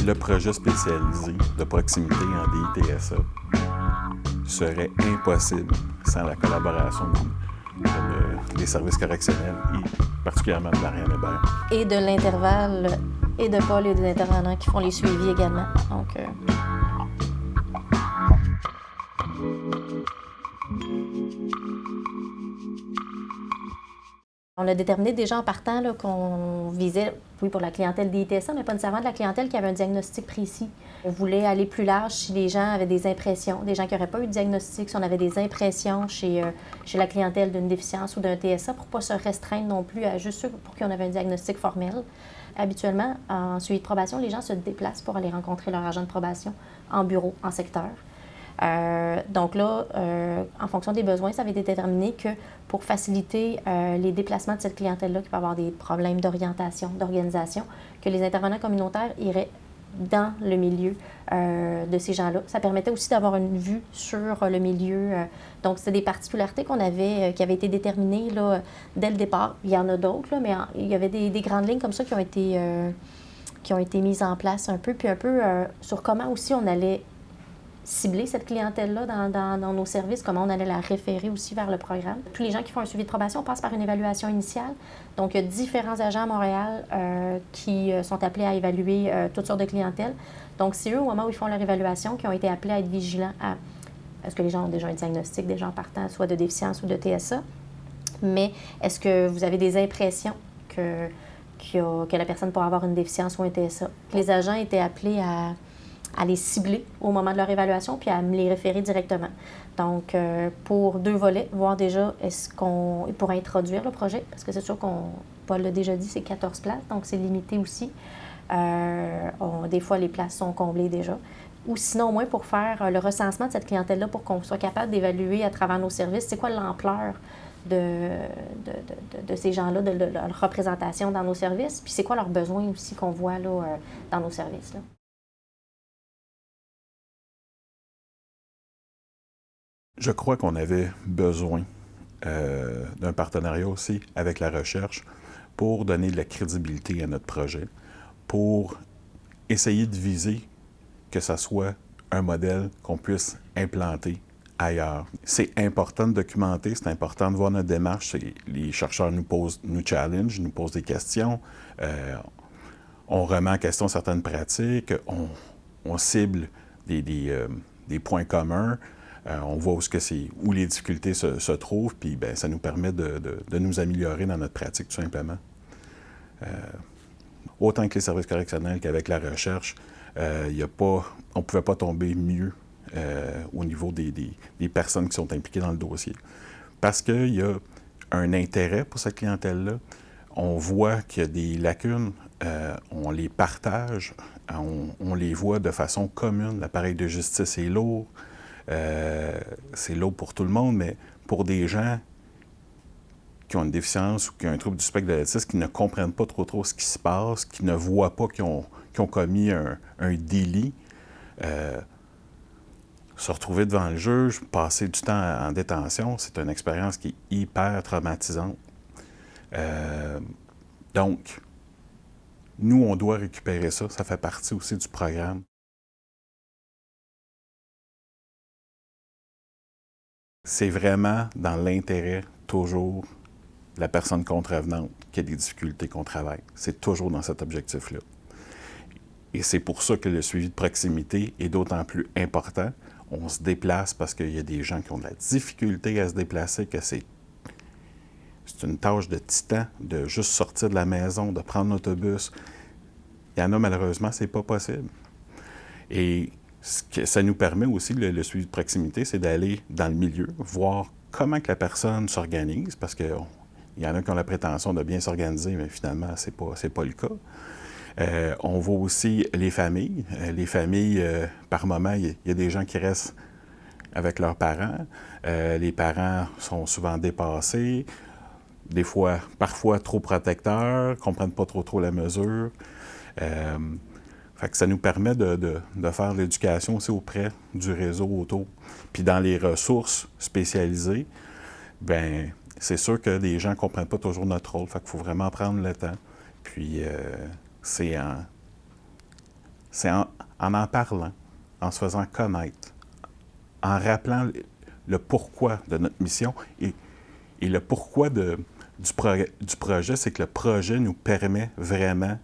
le projet spécialisé de proximité en DITSA serait impossible sans la collaboration des services correctionnels et particulièrement de Marianne Hébert. Et de l'intervalle et de Paul et des intervenants qui font les suivis également. Donc, on a déterminé déjà en partant qu'on visait, oui, pour la clientèle DITSA, mais pas nécessairement de la clientèle qui avait un diagnostic précis. On voulait aller plus large si les gens avaient des impressions, des gens qui n'auraient pas eu de diagnostic, si on avait des impressions chez la clientèle d'une déficience ou d'un TSA, pour ne pas se restreindre non plus à juste ceux pour qui on avait un diagnostic formel. Habituellement, en suivi de probation, les gens se déplacent pour aller rencontrer leur agent de probation en bureau, en secteur. Donc là, en fonction des besoins, ça avait été déterminé que pour faciliter les déplacements de cette clientèle-là qui peut avoir des problèmes d'orientation, d'organisation, que les intervenants communautaires iraient dans le milieu de ces gens-là. Ça permettait aussi d'avoir une vue sur le milieu. Donc, c'est des particularités qu'on avait, qui avaient été déterminées là, dès le départ. Il y en a d'autres, là, mais il y avait des grandes lignes comme ça qui ont été mises en place un peu, puis un peu sur comment aussi on allait cibler cette clientèle-là dans nos services, comment on allait la référer aussi vers le programme. Tous les gens qui font un suivi de probation passent par une évaluation initiale. Donc, il y a différents agents à Montréal qui sont appelés à évaluer toutes sortes de clientèles. Donc, c'est eux, au moment où ils font leur évaluation, qui ont été appelés à être vigilants à est-ce que les gens ont déjà un diagnostic, des gens partant soit de déficience ou de TSA, mais est-ce que vous avez des impressions que la personne pourrait avoir une déficience ou un TSA? Les agents étaient appelés à les cibler au moment de leur évaluation puis à me les référer directement. Donc, pour 2 volets, voir déjà est-ce qu'on pourrait introduire le projet, parce que c'est sûr Paul l'a déjà dit, c'est 14 places, donc c'est limité aussi. Des fois, les places sont comblées déjà. Ou sinon, au moins pour faire le recensement de cette clientèle-là, pour qu'on soit capable d'évaluer à travers nos services, c'est quoi l'ampleur de ces gens-là, de leur représentation dans nos services, puis c'est quoi leurs besoins aussi qu'on voit là, dans nos services. Là. Je crois qu'on avait besoin d'un partenariat aussi avec la recherche pour donner de la crédibilité à notre projet, pour essayer de viser que ça soit un modèle qu'on puisse implanter ailleurs. C'est important de documenter, c'est important de voir notre démarche. Les chercheurs nous challenge, nous posent des questions, on remet en question certaines pratiques, on cible des points communs. On voit où les difficultés se trouvent, puis bien, ça nous permet de nous améliorer dans notre pratique, tout simplement. Autant que les services correctionnels qu'avec la recherche, on ne pouvait pas tomber mieux au niveau des personnes qui sont impliquées dans le dossier. Parce qu'il y a un intérêt pour cette clientèle-là, on voit qu'il y a des lacunes, on les partage, on les voit de façon commune. L'appareil de justice est lourd. C'est lourd pour tout le monde, mais pour des gens qui ont une déficience ou qui ont un trouble du spectre de l'autisme, qui ne comprennent pas trop ce qui se passe, qui ne voient pas qu'ils ont commis un délit, se retrouver devant le juge, passer du temps en détention, c'est une expérience qui est hyper traumatisante. Donc, nous, on doit récupérer ça. Ça fait partie aussi du programme. C'est vraiment dans l'intérêt, toujours, de la personne contrevenante qui a des difficultés qu'on travaille. C'est toujours dans cet objectif-là. Et c'est pour ça que le suivi de proximité est d'autant plus important. On se déplace parce qu'il y a des gens qui ont de la difficulté à se déplacer, que c'est une tâche de titan de juste sortir de la maison, de prendre l'autobus. Il y en a, malheureusement, c'est pas possible. Et ce que ça nous permet aussi, le suivi de proximité, c'est d'aller dans le milieu, voir comment que la personne s'organise, parce qu'il y en a qui ont la prétention de bien s'organiser, mais finalement, c'est pas le cas. On voit aussi les familles. Les familles, par moment, il y a des gens qui restent avec leurs parents. Les parents sont souvent dépassés, parfois trop protecteurs, ne comprennent pas trop la mesure. Fait que ça nous permet de faire l'éducation aussi auprès du réseau autour. Puis dans les ressources spécialisées, bien, c'est sûr que les gens ne comprennent pas toujours notre rôle. Fait qu'il faut vraiment prendre le temps. Puis c'est C'est en parlant, en se faisant connaître, en rappelant le pourquoi de notre mission et le pourquoi du projet, c'est que le projet nous permet vraiment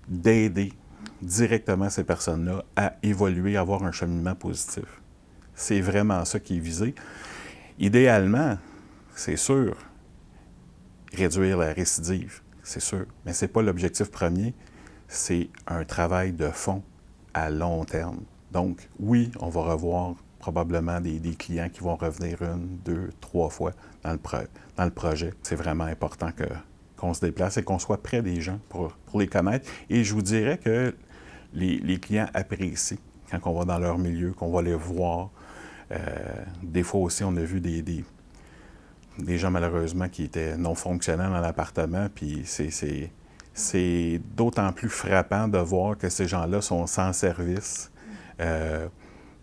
d'aider directement ces personnes-là à évoluer, à avoir un cheminement positif. C'est vraiment ça qui est visé. Idéalement, c'est sûr, réduire la récidive, c'est sûr, mais ce n'est pas l'objectif premier, c'est un travail de fond à long terme. Donc, oui, on va revoir probablement des clients qui vont revenir 1, 2, 3 fois dans le projet. C'est vraiment important qu'on se déplace et qu'on soit près des gens pour les connaître. Et je vous dirais que les clients apprécient quand on va dans leur milieu, qu'on va les voir. Des fois aussi, on a vu des gens, malheureusement, qui étaient non fonctionnels dans l'appartement, puis c'est d'autant plus frappant de voir que ces gens-là sont sans service,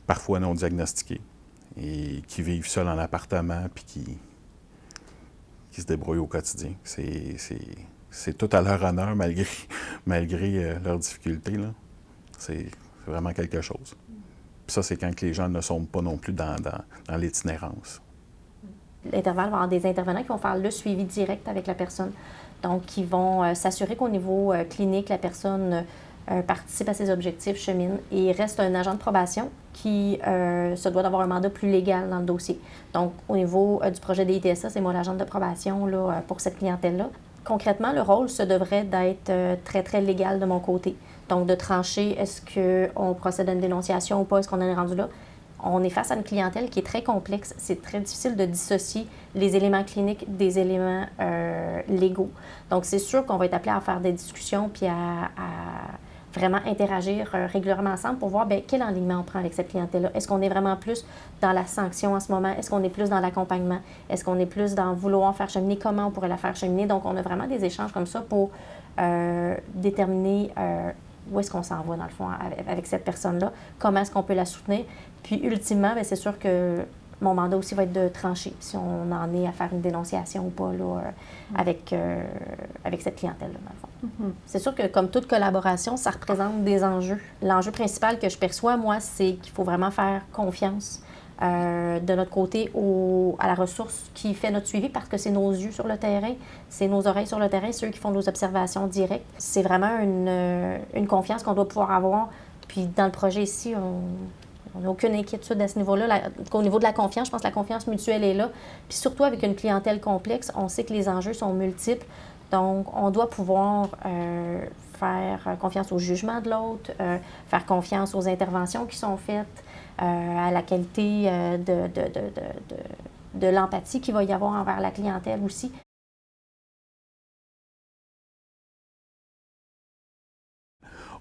parfois non diagnostiqués, et qui vivent seuls en appartement, puis qui se débrouillent au quotidien. C'est tout à leur honneur, malgré leurs difficultés, là. C'est vraiment quelque chose. Puis ça, c'est quand les gens ne sont pas non plus dans l'itinérance. L'intervalle va avoir des intervenants qui vont faire le suivi direct avec la personne. Donc, qui vont s'assurer qu'au niveau clinique, la personne participe à ses objectifs, chemine, et reste un agent de probation qui se doit d'avoir un mandat plus légal dans le dossier. Donc, au niveau du projet des ITSA, c'est moi l'agent de probation là, pour cette clientèle-là. Concrètement, le rôle, ça devrait d'être très, très légal de mon côté. Donc, de trancher, est-ce qu'on procède à une dénonciation ou pas, est-ce qu'on en est rendu là? On est face à une clientèle qui est très complexe. C'est très difficile de dissocier les éléments cliniques des éléments légaux. Donc, c'est sûr qu'on va être appelé à faire des discussions puis à vraiment interagir régulièrement ensemble pour voir bien, quel alignement on prend avec cette clientèle-là. Est-ce qu'on est vraiment plus dans la sanction en ce moment? Est-ce qu'on est plus dans l'accompagnement? Est-ce qu'on est plus dans vouloir faire cheminer? Comment on pourrait la faire cheminer? Donc, on a vraiment des échanges comme ça pour déterminer où est-ce qu'on s'en va, dans le fond, avec cette personne-là, comment est-ce qu'on peut la soutenir. Puis, ultimement, bien, c'est sûr que mon mandat aussi va être de trancher si on en est à faire une dénonciation ou pas là, avec cette clientèle-là, dans le fond. C'est sûr que, comme toute collaboration, ça représente des enjeux. L'enjeu principal que je perçois, moi, c'est qu'il faut vraiment faire confiance de notre côté à la ressource qui fait notre suivi, parce que c'est nos yeux sur le terrain, c'est nos oreilles sur le terrain, ceux qui font nos observations directes. C'est vraiment une confiance qu'on doit pouvoir avoir. Puis dans le projet ici, on n'a aucune inquiétude à ce niveau-là. Au niveau de la confiance, je pense que la confiance mutuelle est là. Puis surtout avec une clientèle complexe, on sait que les enjeux sont multiples. Donc, on doit pouvoir faire confiance au jugement de l'autre, faire confiance aux interventions qui sont faites, à la qualité de l'empathie qu'il va y avoir envers la clientèle aussi.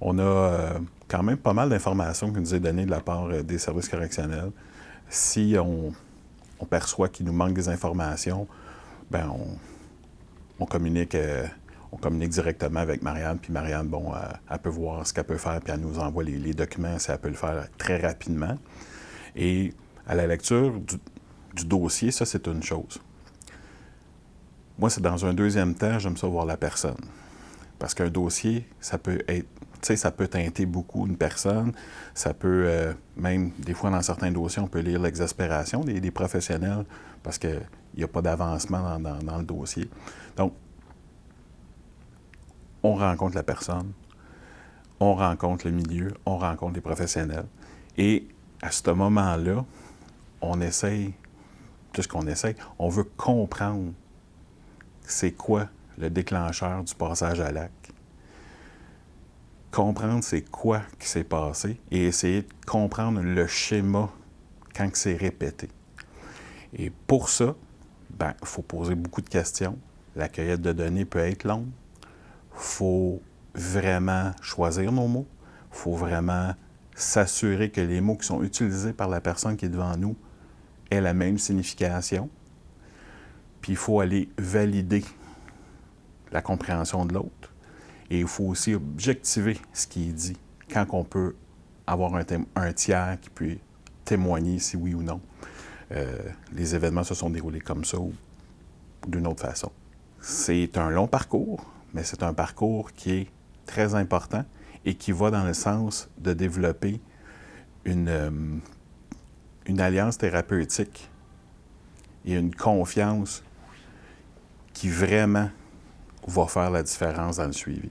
On a quand même pas mal d'informations qui nous est données de la part des services correctionnels. Si on perçoit qu'il nous manque des informations, bien, on communique directement avec Marianne, puis Marianne, bon, elle peut voir ce qu'elle peut faire, puis elle nous envoie les documents, si elle peut le faire très rapidement. Et à la lecture du dossier, ça, c'est une chose. Moi, c'est dans un deuxième temps, j'aime ça voir la personne. Parce qu'un dossier, ça peut être, tu sais, ça peut teinter beaucoup une personne. Ça peut, même, des fois, dans certains dossiers, on peut lire l'exaspération des professionnels parce qu'il n'y a pas d'avancement dans le dossier. Donc, on rencontre la personne, on rencontre le milieu, on rencontre les professionnels. Et à ce moment-là, on essaye, tout ce qu'on essaye, on veut comprendre c'est quoi le déclencheur du passage à l'acte. Comprendre c'est quoi qui s'est passé et essayer de comprendre le schéma quand c'est répété. Et pour ça, ben, il faut poser beaucoup de questions. La cueillette de données peut être longue. Il faut vraiment choisir nos mots. Il faut vraiment s'assurer que les mots qui sont utilisés par la personne qui est devant nous aient la même signification. Puis il faut aller valider la compréhension de l'autre. Et il faut aussi objectiver ce qui est dit quand on peut avoir un tiers qui peut témoigner si oui ou non les événements se sont déroulés comme ça ou d'une autre façon. C'est un long parcours, mais c'est un parcours qui est très important et qui va dans le sens de développer une alliance thérapeutique et une confiance qui vraiment va faire la différence dans le suivi.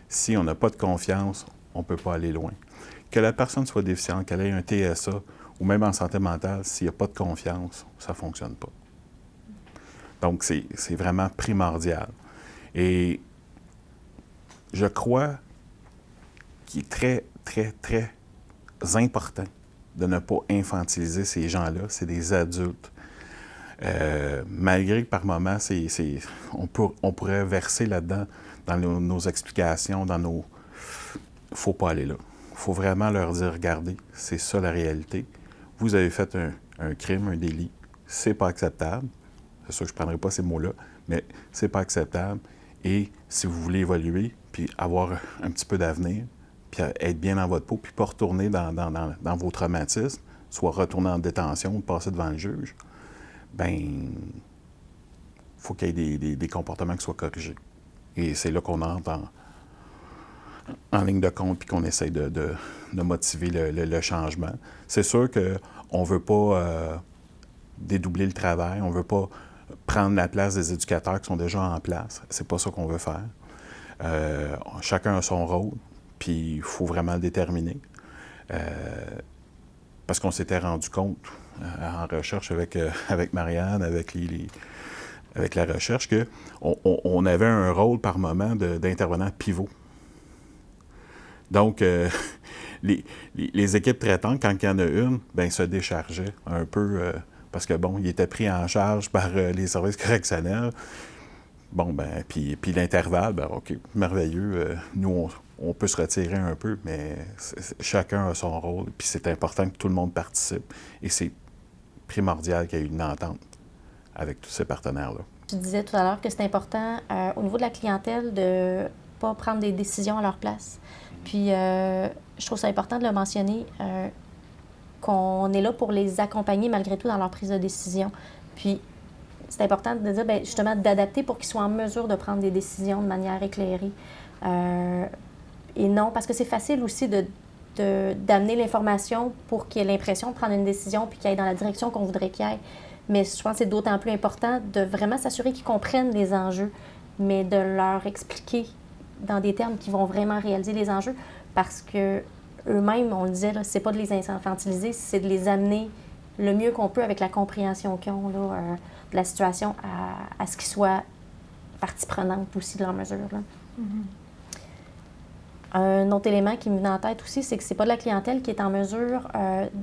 Si on n'a pas de confiance, on ne peut pas aller loin. Que la personne soit déficiente, qu'elle ait un TSA ou même en santé mentale, s'il n'y a pas de confiance, ça ne fonctionne pas. Donc, c'est vraiment primordial. Et je crois qu'il est très, très, très important de ne pas infantiliser ces gens-là. C'est des adultes. Malgré que par moments, on pourrait verser là-dedans dans nos explications, dans nos... Il ne faut pas aller là. Il faut vraiment leur dire, regardez, c'est ça la réalité. Vous avez fait un crime, un délit. C'est pas acceptable. C'est sûr que je ne prendrai pas ces mots-là, mais c'est pas acceptable. Et si vous voulez évoluer, puis avoir un petit peu d'avenir, puis être bien dans votre peau, puis pas retourner dans vos traumatismes, soit retourner en détention ou passer devant le juge, bien, il faut qu'il y ait des comportements qui soient corrigés. Et c'est là qu'on entre en ligne de compte puis qu'on essaye de motiver le changement. C'est sûr qu'on ne veut pas dédoubler le travail, on ne veut pas prendre la place des éducateurs qui sont déjà en place. C'est pas ça qu'on veut faire. Chacun a son rôle, puis il faut vraiment le déterminer. Parce qu'on s'était rendu compte en recherche avec Marianne, avec la recherche, qu'on avait un rôle par moment d'intervenant pivot. Donc, les équipes traitantes, quand il y en a une, bien, se déchargeaient un peu parce que, bon, ils étaient pris en charge par les services correctionnels. Bon, ben, puis l'intervalle, ben, OK, merveilleux. Nous, on peut se retirer un peu, mais chacun a son rôle, puis c'est important que tout le monde participe. Et c'est primordial qu'il y ait une entente avec tous ces partenaires-là. Tu disais tout à l'heure que c'est important, au niveau de la clientèle, de ne pas prendre des décisions à leur place. Puis, je trouve ça important de le mentionner, qu'on est là pour les accompagner malgré tout dans leur prise de décision. Puis, c'est important de dire, bien, justement, d'adapter pour qu'ils soient en mesure de prendre des décisions de manière éclairée. Et non, parce que c'est facile aussi d'amener l'information pour qu'il y ait l'impression de prendre une décision puis qu'il aille dans la direction qu'on voudrait qu'il aille. Mais je pense que c'est d'autant plus important de vraiment s'assurer qu'ils comprennent les enjeux, mais de leur expliquer dans des termes qui vont vraiment réaliser les enjeux, parce que eux-mêmes, on le disait, là, c'est pas de les infantiliser, c'est de les amener le mieux qu'on peut avec la compréhension qu'ils ont là, de la situation à ce qu'ils soient partie prenante aussi de leur mesure. Là. Un autre élément qui me vient en tête aussi, c'est que c'est pas de la clientèle qui est en mesure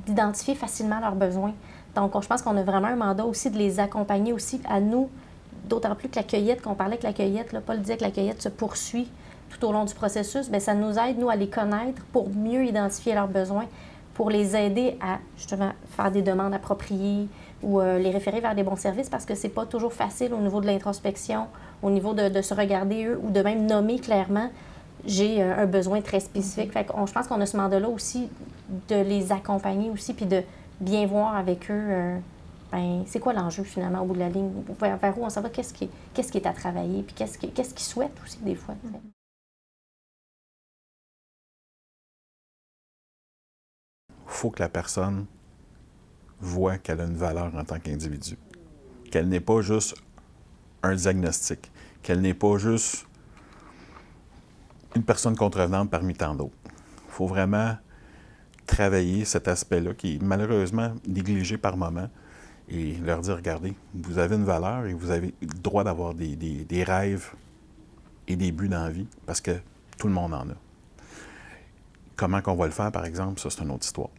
d'identifier facilement leurs besoins. Donc, je pense qu'on a vraiment un mandat aussi de les accompagner aussi à nous, d'autant plus que la cueillette, qu'on parlait que la cueillette, là, Paul disait que la cueillette se poursuit tout au long du processus, bien, ça nous aide, nous, à les connaître pour mieux identifier leurs besoins, pour les aider à, justement, faire des demandes appropriées ou les référer vers des bons services, parce que c'est pas toujours facile au niveau de l'introspection, au niveau de se regarder eux, ou de même nommer clairement j'ai un besoin très spécifique. Fait que je pense qu'on a ce mandat-là aussi de les accompagner aussi, puis de bien voir avec eux, ben, c'est quoi l'enjeu finalement au bout de la ligne, vers où on s'en va, qu'est-ce qui est à travailler, puis qu'est-ce qu'ils souhaitent aussi des fois. Il faut que la personne voit qu'elle a une valeur en tant qu'individu, qu'elle n'est pas juste un diagnostic, qu'elle n'est pas juste une personne contrevenante parmi tant d'autres. Il faut vraiment travailler cet aspect-là qui est malheureusement négligé par moment et leur dire, regardez, vous avez une valeur et vous avez le droit d'avoir des rêves et des buts dans la vie parce que tout le monde en a. Comment qu'on va le faire, par exemple, ça, c'est une autre histoire.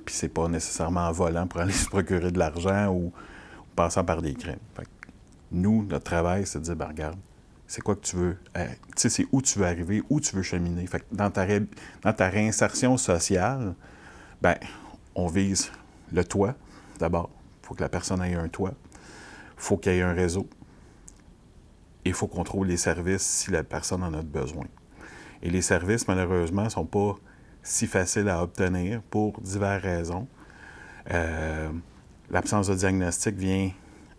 Puis c'est pas nécessairement en volant pour aller se procurer de l'argent ou passant par des crimes. Fait que nous, notre travail, c'est de dire, ben, regarde, c'est quoi que tu veux? Tu sais, c'est où tu veux arriver, où tu veux cheminer. Fait que dans ta réinsertion sociale, ben, on vise le toit, d'abord. Il faut que la personne ait un toit. Il faut qu'il y ait un réseau. Et il faut qu'on trouve les services si la personne en a besoin. Et les services, malheureusement, ne sont pas si faciles à obtenir pour diverses raisons. L'absence de diagnostic vient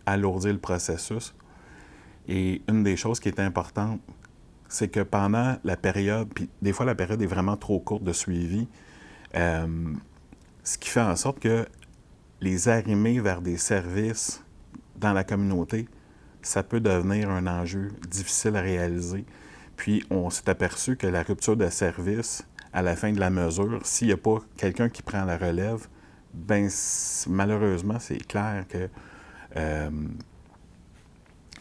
alourdir le processus. Et une des choses qui est importante c'est que pendant la période, puis des fois la période est vraiment trop courte de suivi, ce qui fait en sorte que les arrimer vers des services dans la communauté, ça peut devenir un enjeu difficile à réaliser. Puis on s'est aperçu que la rupture de service, à la fin de la mesure, s'il n'y a pas quelqu'un qui prend la relève, ben malheureusement, c'est clair que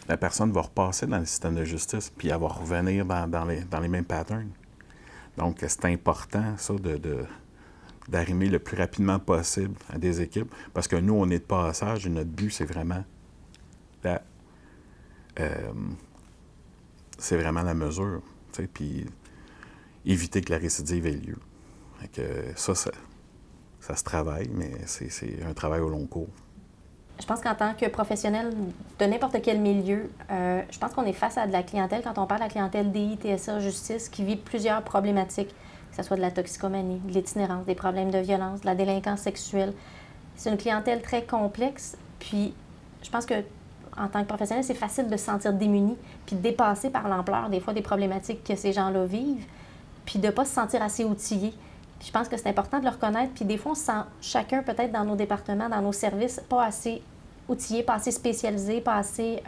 la personne va repasser dans le système de justice, puis elle va revenir dans les mêmes patterns. Donc, c'est important, ça, d'arrimer le plus rapidement possible à des équipes, parce que nous, on est de passage et notre but, c'est vraiment la mesure, puis éviter que la récidive ait lieu. Fait que ça se travaille, mais c'est un travail au long cours. Je pense qu'en tant que professionnel de n'importe quel milieu, je pense qu'on est face à de la clientèle, quand on parle de la clientèle DI, TSA, justice, qui vit plusieurs problématiques, que ce soit de la toxicomanie, de l'itinérance, des problèmes de violence, de la délinquance sexuelle. C'est une clientèle très complexe, puis je pense que en tant que professionnel, c'est facile de se sentir démuni, puis dépassé par l'ampleur des fois des problématiques que ces gens-là vivent, puis de ne pas se sentir assez outillé. Puis je pense que c'est important de le reconnaître, puis des fois, on se sent chacun peut-être dans nos départements, dans nos services, pas assez outillé, pas assez spécialisé, pas assez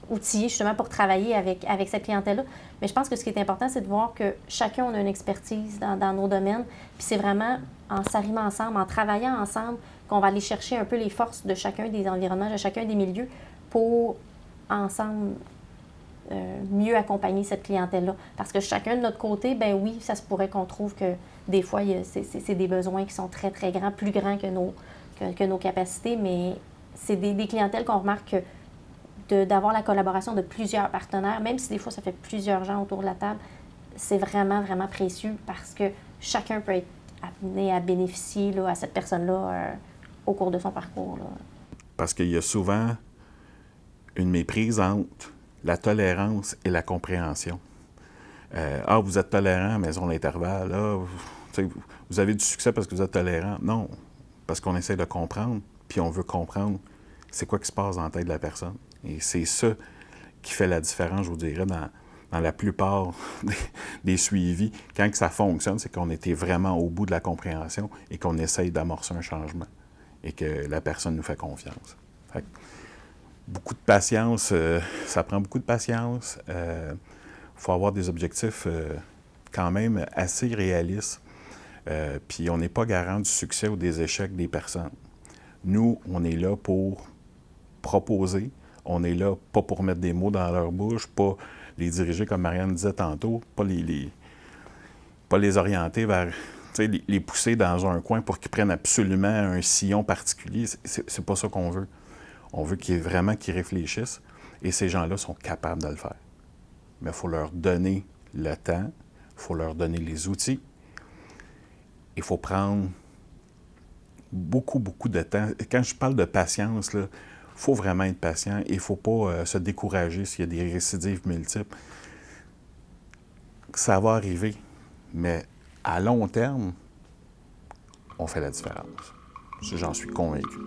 outillé justement pour travailler avec cette clientèle-là. Mais je pense que ce qui est important, c'est de voir que chacun on a une expertise dans nos domaines, puis c'est vraiment en s'arrimant ensemble, en travaillant ensemble, qu'on va aller chercher un peu les forces de chacun des environnements, de chacun des milieux, pour ensemble mieux accompagner cette clientèle-là. Parce que chacun de notre côté, ben oui, ça se pourrait qu'on trouve que des fois, c'est des besoins qui sont très, très grands, plus grands que nos capacités, mais c'est des clientèles qu'on remarque d'avoir la collaboration de plusieurs partenaires, même si des fois, ça fait plusieurs gens autour de la table, c'est vraiment, vraiment précieux parce que chacun peut être amené à bénéficier là, à cette personne-là au cours de son parcours. Là. Parce qu'il y a souvent une méprise entre la tolérance et la compréhension. Vous êtes tolérant à Maison l'Intervalle. Vous avez du succès parce que vous êtes tolérant. Non, parce qu'on essaie de comprendre, puis on veut comprendre c'est quoi qui se passe dans la tête de la personne. Et c'est ça qui fait la différence, je vous dirais, dans la plupart des suivis. Quand que ça fonctionne, c'est qu'on était vraiment au bout de la compréhension et qu'on essaye d'amorcer un changement et que la personne nous fait confiance. Fait que, beaucoup de patience, ça prend beaucoup de patience. Faut avoir des objectifs quand même assez réalistes. Puis on n'est pas garant du succès ou des échecs des personnes. Nous, on est là pour proposer. On est là pas pour mettre des mots dans leur bouche, pas les diriger, comme Marianne disait tantôt, pas les orienter vers, les pousser dans un coin pour qu'ils prennent absolument un sillon particulier. C'est pas ça qu'on veut. On veut qu'ils réfléchissent, et ces gens-là sont capables de le faire. Mais il faut leur donner le temps, il faut leur donner les outils. Il faut prendre beaucoup, beaucoup de temps. Quand je parle de patience, il faut vraiment être patient et il ne faut pas se décourager s'il y a des récidives multiples. Ça va arriver, mais à long terme, on fait la différence. J'en suis convaincu.